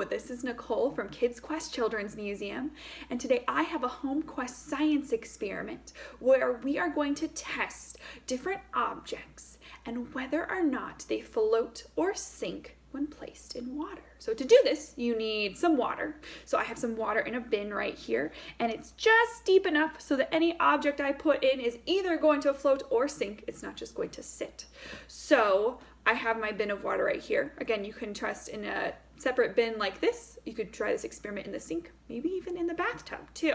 this is Nicole from KidsQuest Children's Museum, and today I have a HomeQuest science experiment where we are going to test different objects and whether or not they float or sink when placed in water. So to do this, you need some water. So I have some water in a bin right here, and it's just deep enough so that any object I put in is either going to float or sink. It's not just going to sit. So I have my bin of water right here. Again, you can trust in a separate bin like this. You could try this experiment in the sink, maybe even in the bathtub too.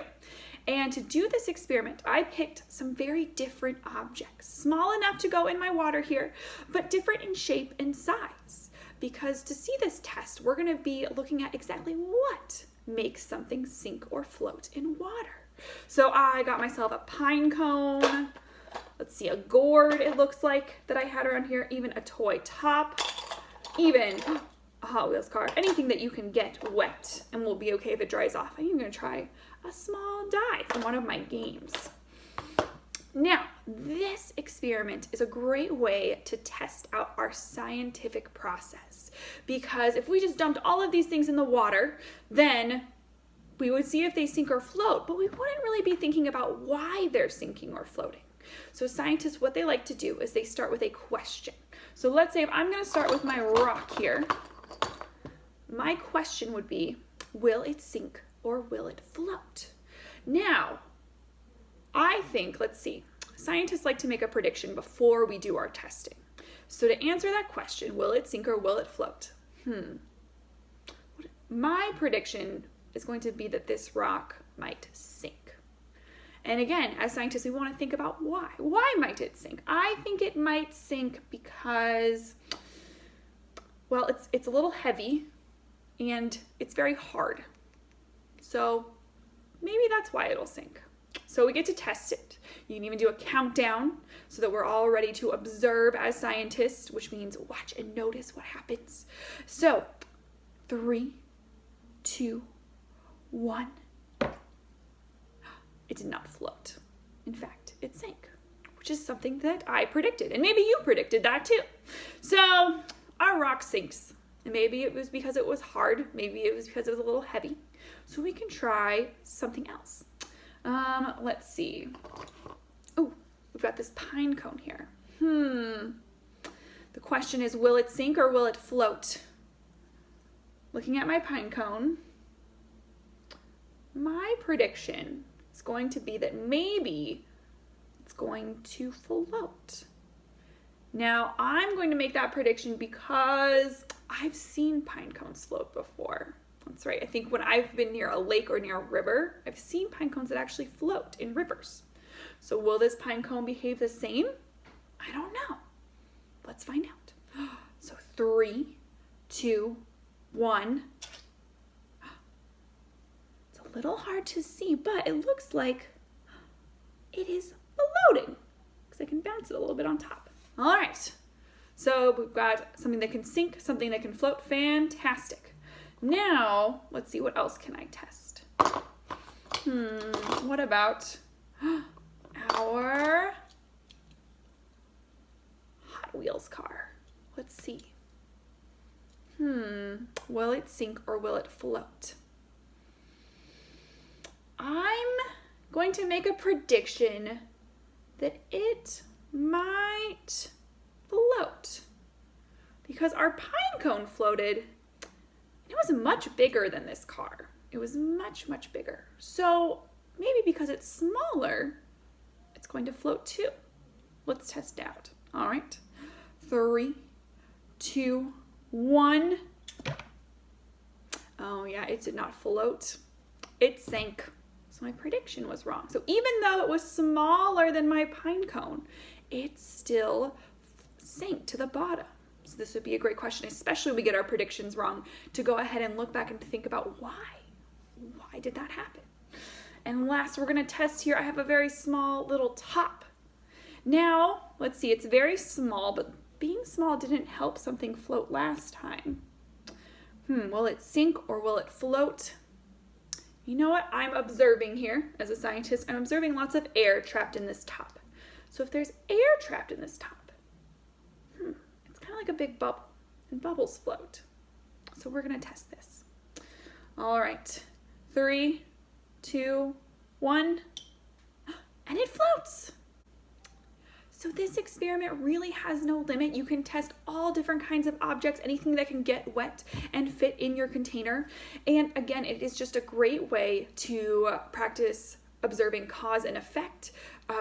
And to do this experiment, I picked some very different objects, small enough to go in my water here, but different in shape and size. Because to see this test, we're going to be looking at exactly what makes something sink or float in water. So I got myself a pine cone. Let's see, a gourd it looks like that I had around here, even a toy top, even a Hot Wheels car, anything that you can get wet and will be okay if it dries off. I'm even going to try a small die from one of my games. Now, this experiment is a great way to test out our scientific process, because if we just dumped all of these things in the water, then we would see if they sink or float, but we wouldn't really be thinking about why they're sinking or floating. So scientists, what they like to do is they start with a question. So let's say if I'm going to start with my rock here, my question would be, will it sink or will it float? Now, I think, let's see, scientists like to make a prediction before we do our testing. So to answer that question, will it sink or will it float? My prediction is going to be that this rock might sink. And again, as scientists, we want to think about why. Why might it sink? I think it might sink because, well, it's a little heavy and it's very hard. So maybe that's why it'll sink. So we get to test it. You can even do a countdown so that we're all ready to observe as scientists, which means watch and notice what happens. So 3, 2, 1. It did not float. In fact, it sank, which is something that I predicted. And maybe you predicted that too. So our rock sinks. And maybe it was because it was hard. Maybe it was because it was a little heavy. So we can try something else. Let's see. Oh, we've got this pine cone here. The question is, will it sink or will it float? Looking at my pine cone, my prediction is going to be that maybe it's going to float. Now, I'm going to make that prediction because I've seen pine cones float before. That's right. I think when I've been near a lake or near a river, I've seen pine cones that actually float in rivers. So will this pine cone behave the same? I don't know. Let's find out. So 3, 2, 1. It's a little hard to see, but it looks like it is floating because I can bounce it a little bit on top. All right. So we've got something that can sink, something that can float. Fantastic. Now, let's see, what else can I test? What about our Hot Wheels car? Let's see. Will it sink or will it float? I'm going to make a prediction that it might float because our pine cone floated. It was much bigger than this car. It was much, much bigger. So maybe because it's smaller, it's going to float too. Let's test it out. All right. 3, 2, 1. Oh yeah, it did not float. It sank. So my prediction was wrong. So even though it was smaller than my pine cone, it still sank to the bottom. So this would be a great question, especially when we get our predictions wrong, to go ahead and look back and think about why. Why did that happen? And last, we're going to test here. I have a very small little top. Now, let's see, it's very small, but being small didn't help something float last time. Will it sink or will it float? You know what? I'm observing here as a scientist. I'm observing lots of air trapped in this top. So if there's air trapped in this top, it's kind of like a big bubble, and bubbles float. So we're going to test this. All right, 3, 2, 1, and it floats. So this experiment really has no limit. You can test all different kinds of objects, anything that can get wet and fit in your container. And again, it is just a great way to practice observing cause and effect,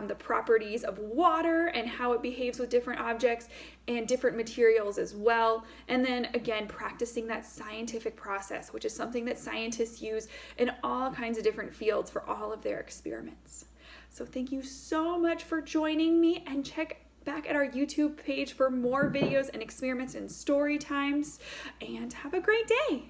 the properties of water and how it behaves with different objects and different materials as well. And then again, practicing that scientific process, which is something that scientists use in all kinds of different fields for all of their experiments. So thank you so much for joining me, and check back at our YouTube page for more videos and experiments and story times, and have a great day.